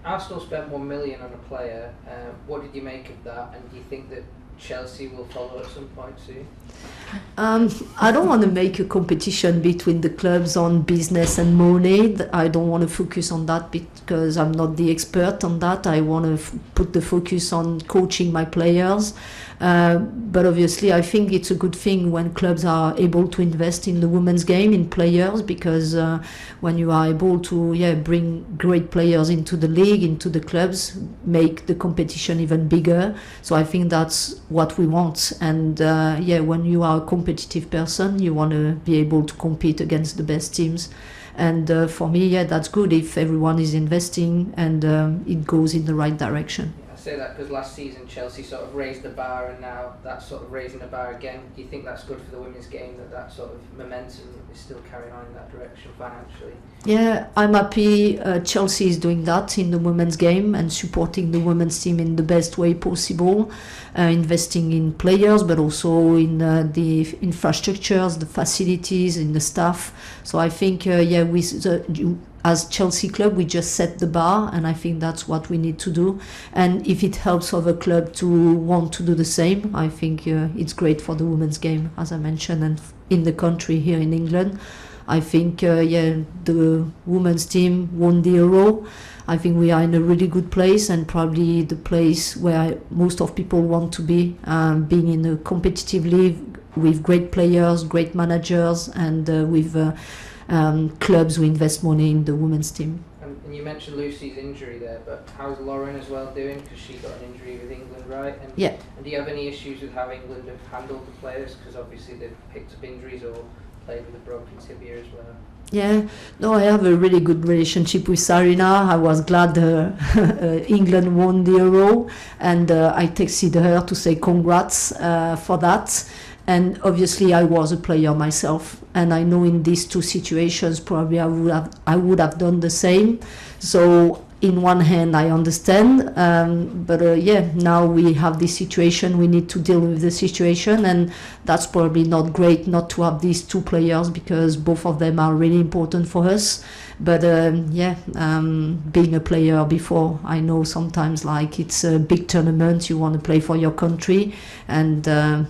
Arsenal spent 1 million on a player. What did you make of that, and do you think that Chelsea will follow at some point soon? I don't want to make a competition between the clubs on business and money. I don't want to focus on that because I'm not the expert on that. I want to put the focus on coaching my players. But obviously, I think it's a good thing when clubs are able to invest in the women's game, in players, because when you are able to bring great players into the league, into the clubs, make the competition even bigger. So I think that's what we want. And when you are a competitive person, you want to be able to compete against the best teams. And for me, that's good if everyone is investing and it goes in the right direction. I say that because last season Chelsea sort of raised the bar, and now that's sort of raising the bar again. Do you think that's good for the women's game, that sort of momentum is still carrying on in that direction financially? Yeah, I'm happy Chelsea is doing that in the women's game and supporting the women's team in the best way possible, investing in players but also in the infrastructures, the facilities, in the staff. So I think as Chelsea club, we just set the bar, and I think that's what we need to do. And if it helps other clubs to want to do the same, I think it's great for the women's game, as I mentioned, and in the country here in England. I think the women's team won the Euro. I think we are in a really good place, and probably the place where most of people want to be, being in a competitive league with great players, great managers, and with clubs who invest money in the women's team. And you mentioned Lucy's injury there, but how's Lauren as well doing? Because she got an injury with England, right? And do you have any issues with how England have handled the players? Because obviously they've picked up injuries or played with a broken tibia as well. Yeah, no, I have a really good relationship with Sarina. I was glad England won the Euro, and I texted her to say congrats for that. And obviously I was a player myself, and I know in these two situations probably I would have done the same. So in one hand I understand, but now we have this situation, we need to deal with the situation, and that's probably not great not to have these two players, because both of them are really important for us. But being a player before, I know sometimes like it's a big tournament, you want to play for your country, and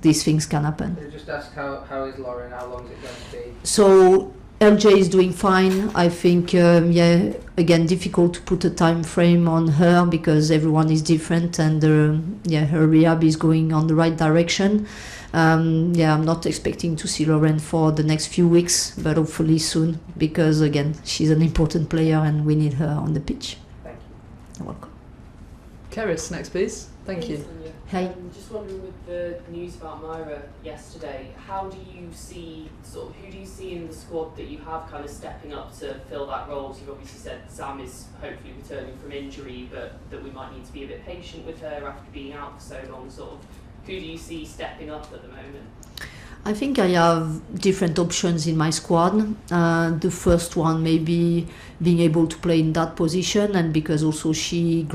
these things can happen. Just ask how is Lauren, how long is it going to be? So LJ is doing fine. I think again, difficult to put a time frame on her because everyone is different, and her rehab is going on the right direction. I'm not expecting to see Lauren for the next few weeks, but hopefully soon, because again, she's an important player and we need her on the pitch. Thank you. You're welcome. Keris, next please. Thank you. Sonia. Hey. Just wondering, with the news about Myra yesterday, how do you see, who do you see in the squad that you have kind of stepping up to fill that role? So you've obviously said Sam is hopefully returning from injury, but that we might need to be a bit patient with her after being out for so long. Who do you see stepping up at the moment? I think I have different options in my squad. The first one may be being able to play in that position, and because also she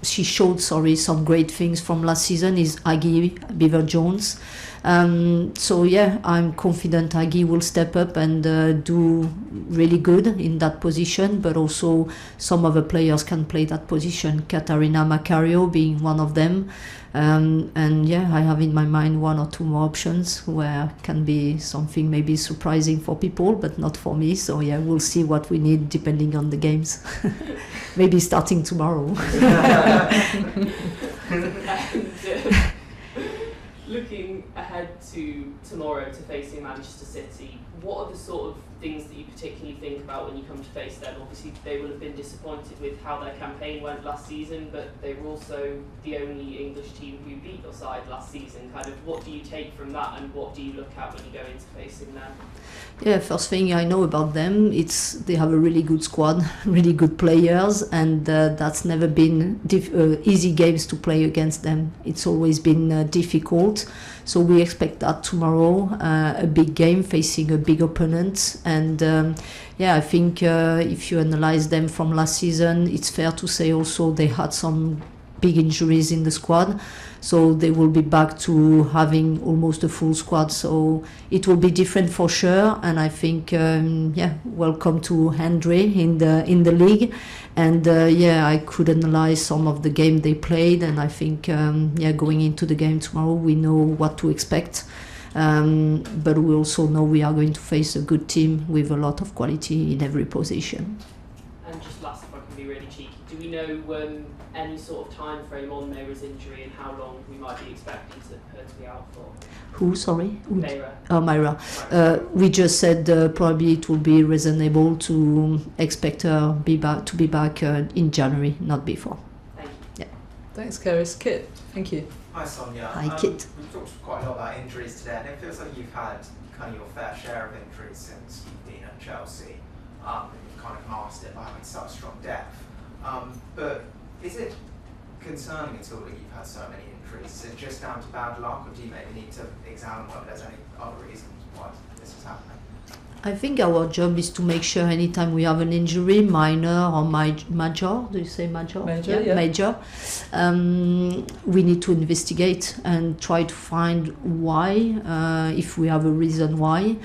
showed some great things from last season, is Agi Beever-Jones. I'm confident Agi will step up and do really good in that position, but also some other players can play that position, Catarina Macario being one of them. I have in my mind one or two more options where can be something maybe surprising for people, but not for me. So we'll see what we need depending on the games. Maybe starting tomorrow. Looking ahead to tomorrow to facing Manchester City, what are the sort of things that you particularly think about when you come to face them? Obviously, they will have been disappointed with how their campaign went last season, but they were also the only English team who beat your side last season. What do you take from that, and what do you look at when you go into facing them? Yeah, first thing I know about them, they have a really good squad, really good players, and that's never been easy games to play against them. It's always been difficult. So we expect that tomorrow, a big game facing a big opponent. And I think if you analyze them from last season, it's fair to say also they had some big injuries in the squad. So they will be back to having almost a full squad. So it will be different for sure. And I think, welcome to Andre in the league. And I could analyze some of the game they played. And I think, going into the game tomorrow, we know what to expect. But we also know we are going to face a good team with a lot of quality in every position. And just last, if I can be really cheeky, do we know any sort of time frame on Myra's injury and how long we might be expecting her to be out for? Who, sorry? Myra. Oh, Myra. We just said probably it will be reasonable to expect her to be back in January, not before. Thank you. Yeah. Thanks, Keris. Kit, thank you. Hi, Sonia. Hi, Kit. We've talked quite a lot about injuries today, and it feels like you've had kind of your fair share of injuries since you've been at Chelsea. And you've kind of masked it by having such strong depth. But is it concerning at all that you've had so many injuries? Is it just down to bad luck, or do you maybe need to examine whether there's any other reasons why this is happening? I think our job is to make sure anytime we have an injury, minor or major, do you say major? Major, Major. We need to investigate and try to find why, if we have a reason why.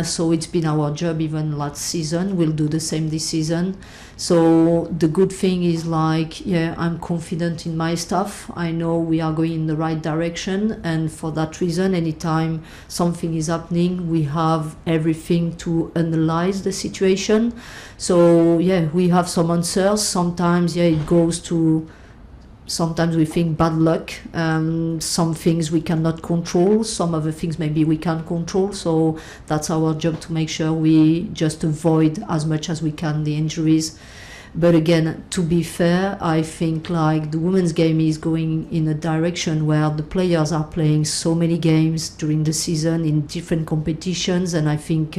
So it's been our job even last season. We'll do the same this season. So the good thing is I'm confident in my staff. I know we are going in the right direction, and for that reason, anytime something is happening, we have everything to analyze the situation. So we have some answers. Sometimes it goes to, sometimes we think bad luck. Some things we cannot control. Some other things maybe we can control. So that's our job, to make sure we just avoid as much as we can the injuries. But again, to be fair, I think the women's game is going in a direction where the players are playing so many games during the season in different competitions, and I think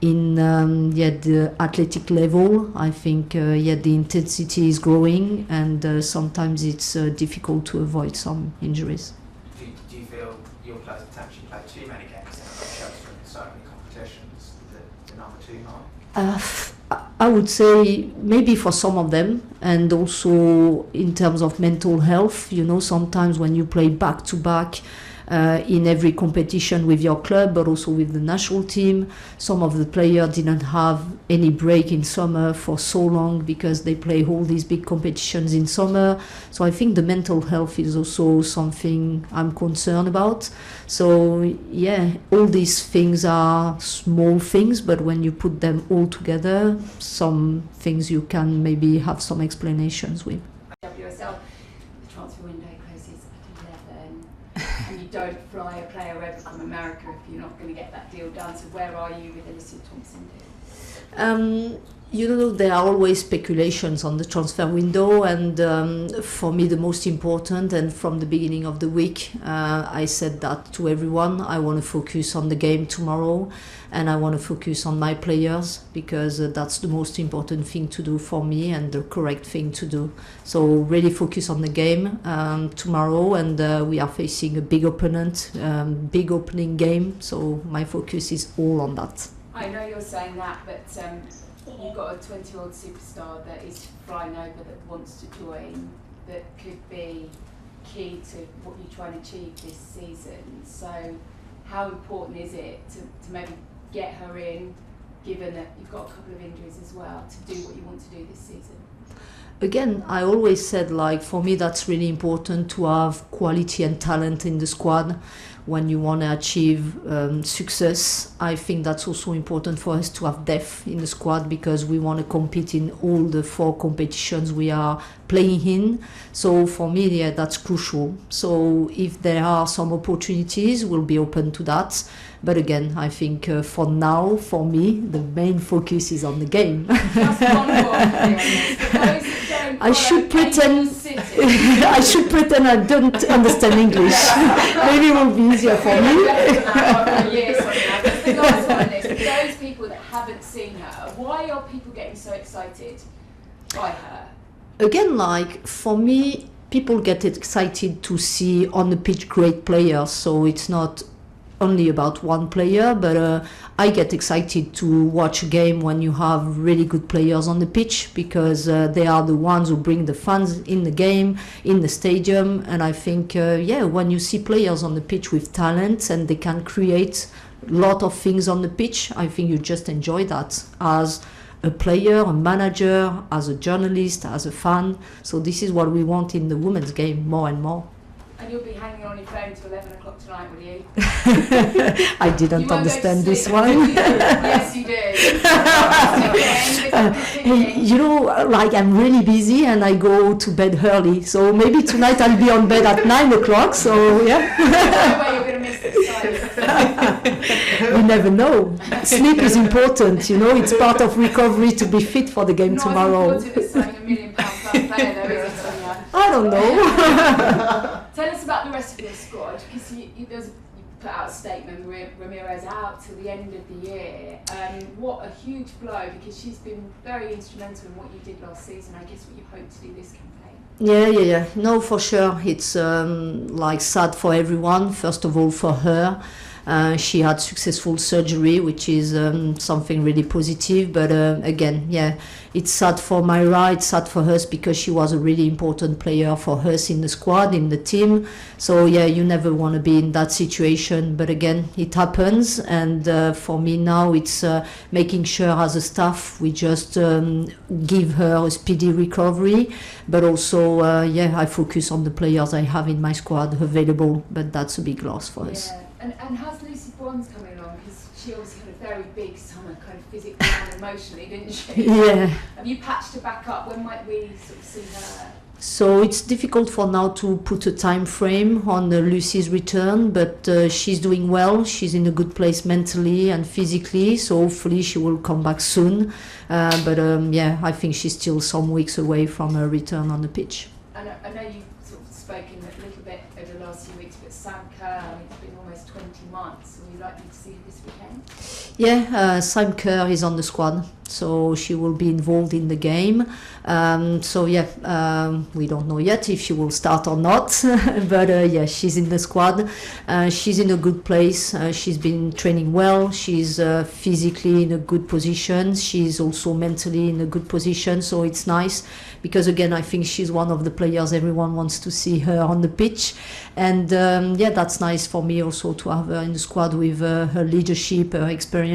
in the athletic level, I think the intensity is growing, and sometimes it's difficult to avoid some injuries. Do you feel your players potentially play too many games in so many competitions? The number too high? I would say maybe for some of them, and also in terms of mental health, sometimes when you play back to back in every competition with your club, but also with the national team, some of the players didn't have any break in summer for so long because they play all these big competitions in summer. So I think the mental health is also something I'm concerned about. So all these things are small things, but when you put them all together, some things you can maybe have some explanations with. Yourself, the transfer window closes at 11, and you don't fly a player over from America if you're not going to get that deal done. So where are you with Alicia Thompson deal? There are always speculations on the transfer window, and for me the most important, and from the beginning of the week I said that to everyone, I want to focus on the game tomorrow, and I want to focus on my players, because that's the most important thing to do for me and the correct thing to do. So really focus on the game tomorrow, and we are facing a big opponent, big opening game, so my focus is all on that. I know you're saying that, but you've got a 20-year-old superstar that is flying over, that wants to join, that could be key to what you're trying to achieve this season. So how important is it to maybe get her in, given that you've got a couple of injuries as well, to do what you want to do this season? Again, I always said, for me that's really important to have quality and talent in the squad when you want to achieve success. I think that's also important for us to have depth in the squad, because we want to compete in all the 4 competitions we are playing in. So for me, that's crucial. So if there are some opportunities, we'll be open to that. But again, I think for now, for me, the main focus is on the game. Just one more. I should pretend I should pretend I don't understand English. Maybe it will be easier for me. Those people that haven't seen her, why are people getting so excited by her? Again, for me, people get excited to see on the pitch great players. So it's not only about one player, but I get excited to watch a game when you have really good players on the pitch, because they are the ones who bring the fans in the game, in the stadium. And I think, when you see players on the pitch with talent and they can create a lot of things on the pitch, I think you just enjoy that as a player, a manager, as a journalist, as a fan. So this is what we want in the women's game more and more. And you'll be hanging on your phone till 11 o'clock tonight, will you? I didn't understand this one. Yes, you did. Like I'm really busy and I go to bed early. So maybe tonight I'll be on bed at 9 o'clock. So yeah. No way you're going to miss this. We never know. Sleep is important, it's part of recovery to be fit for the game tomorrow. Not as important as signing £1 million plus player though, is it, Sonia? I don't know. Tell us about the rest of your squad, because you put out a statement, Ramírez out till the end of the year. What a huge blow, because she's been very instrumental in what you did last season. I guess what you hope to do this campaign. Yeah. No, for sure. It's sad for everyone. First of all, for her. She had successful surgery, which is something really positive. But again, it's sad for Myra, it's sad for us, because she was a really important player for us in the squad, in the team. So you never want to be in that situation. But again, it happens. And for me now, it's making sure as a staff we just give her a speedy recovery. But also, I focus on the players I have in my squad available. But that's a big loss for us. And how's Lucy Bond's coming along? Because she obviously had a very big summer, kind of physically and emotionally, didn't she? Yeah. Have you patched her back up? When might we sort of see her? So it's difficult for now to put a time frame on Lucy's return, but she's doing well. She's in a good place mentally and physically, so hopefully she will come back soon. But I think she's still some weeks away from her return on the pitch. And I know you've sort of spoken a little bit over the last few weeks, but Sam Kerr, it's been almost 20 months. Are we likely to see her this weekend? Yeah, Sam Kerr is on the squad, so she will be involved in the game. We don't know yet if she will start or not, but she's in the squad. She's in a good place. She's been training well. She's physically in a good position. She's also mentally in a good position, so it's nice, because again, I think she's one of the players everyone wants to see her on the pitch. And that's nice for me also to have her in the squad with her leadership, her experience.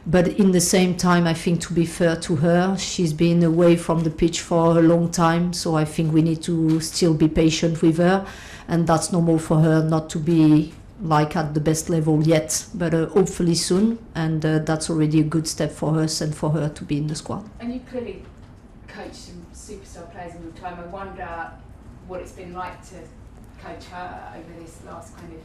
But in the same time, I think, to be fair to her, she's been away from the pitch for a long time, so I think we need to still be patient with her, and that's normal for her not to be like at the best level yet, but hopefully soon, and that's already a good step for us and for her to be in the squad. And you clearly coached some superstar players in your time. I wonder what it's been like to coach her over this last kind of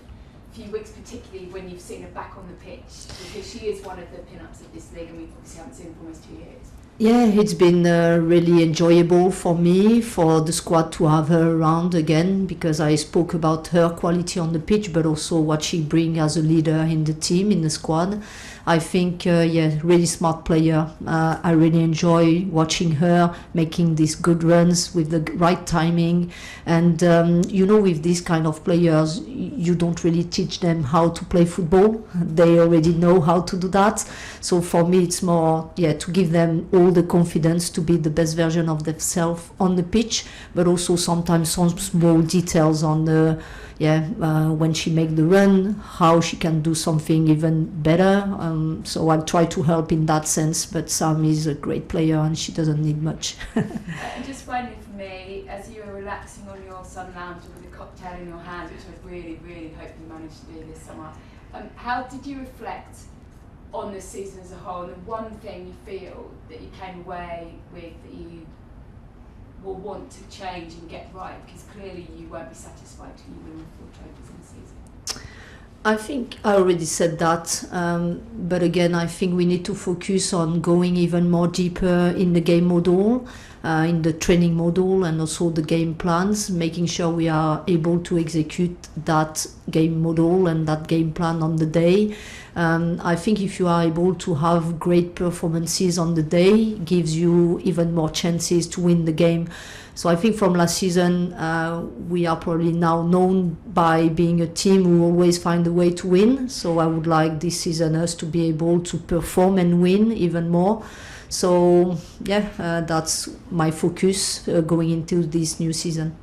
few weeks, particularly when you've seen her back on the pitch, because she is one of the pin-ups of this league, and we obviously haven't seen her for almost 2 years. Yeah, it's been really enjoyable for me, for the squad, to have her around again, because I spoke about her quality on the pitch, but also what she brings as a leader in the team, in the squad. I think, really smart player. I really enjoy watching her making these good runs with the right timing. And, with these kind of players, you don't really teach them how to play football. They already know how to do that. So for me, it's more, to give them all the confidence to be the best version of themselves on the pitch, but also sometimes some small details on the, when she make the run, how she can do something even better. So I try to help in that sense, but Sam is a great player and she doesn't need much. And just finally for me, as you were relaxing on your sun lounge with a cocktail in your hand, which I really, really hope you managed to do this summer, how did you reflect on this season as a whole, and the one thing you feel that you came away with that you will want to change and get right, because clearly you won't be satisfied till you win 4 trophies in the season? I think I already said that, but again, I think we need to focus on going even more deeper in the game model, in the training model, and also the game plans, making sure we are able to execute that game model and that game plan on the day. I think if you are able to have great performances on the day, gives you even more chances to win the game. So I think from last season, we are probably now known by being a team who always find a way to win. So I would like this season us to be able to perform and win even more. So yeah, that's my focus going into this new season.